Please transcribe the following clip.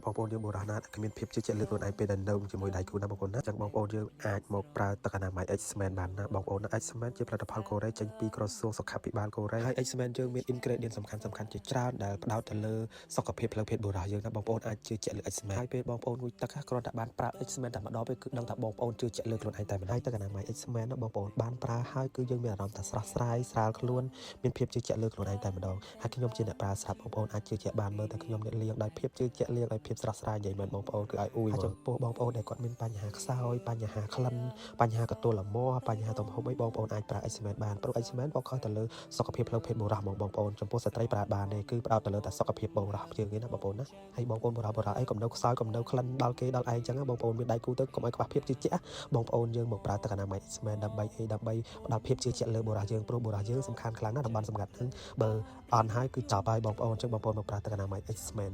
บองโอนយើងបុរាណណាដែលគ្មានភាពជឿជាក់លើខ្លួនឯងពេលដែលនៅជាមួយដៃគូណាបងប្អូនណាចឹងបងប្អូនយើងអាចមកប្រើទឹកអនាម័យ X-Men បានណាបងប្អូនណា X-Men ជាផលិតផលកូរ៉េចេញពីក្រសួងសុខាភិបាលកូរ៉េហើយ X-Men យើងមាន ingredient សំខាន់ជាច្រើនដែលផ្ដោតទៅលើសុខភាពផ្លូវភេទបុរសយើងណាបងប្អូនអាចជឿជាក់លើ X-Men ហើយពេលបងប្អូនងូតទឹកគ្រាន់តែបានប្រើ X-Men តែម្ដងពេលគឺដឹងថាបងប្អូនជឿជាក់លើខ្លួនឯងតែម្ដងហើយទឹកអនាម័យ X-Men ណាបងប្អូនបានប្រើហើយគឺយើងមានអារម្មណ៍ថាស្រស់ស្រាយស្រាលខ្លួនមានភាពជឿជាក់លើខ្លួនឯងតែម្ដងហើយខ្ញុំជាអ្នកប្រើស្រាប់បងប្អូនអាចជឿជាក់បានមើលតែខ្ញុំអ្នកលាងដោយភាពជឿជាក់លាងដោយភាពស្រស់ស្រាយនិយាយមែនបងប្អូនគឺឲ្យអ៊ូយចំពោះបងប្អូនដែលគាត់មានបញ្ហាខ្សោយបញ្ហាក្លិនបញ្ហាកន្ទួលលមាស់បញ្ហាទំហំអីបងប្អូនអាចប្រើ X-Men បានព្រោះ X-Men បកខុសទៅលើសុខភាពផ្លូវភេទបុរសបងប្អូនចំពោះស្ត្រីប្រើបានទេគឺផ្ដោតទៅលើតែសុខភាពបុរសយើងទេណាបងប្អូនណាហើយបងប្អូនបុរសអីកុំនៅខ្សោយកុំនៅក្លិនដល់គេដល់ឯងចឹងណាបងប្អូនមានដៃគូទៅកុំឲ្យខ្វះភាពជឿជាក់បងប្អូនយើងមកប្រើទឹកអនាម័យ X-Men ដើម្បីផ្ដល់ភាពជឿជាក់លើបុរសយើងព្រោះបុរសយើងសំខាន់ខ្លាំងណាស់តំបន់សម្ងាត់ហ្នឹងបើអន់ហើយគឺចប់ហើយបងប្អូនចឹងបងប្អូនមកប្រើទឹកអនាម័យ X-Men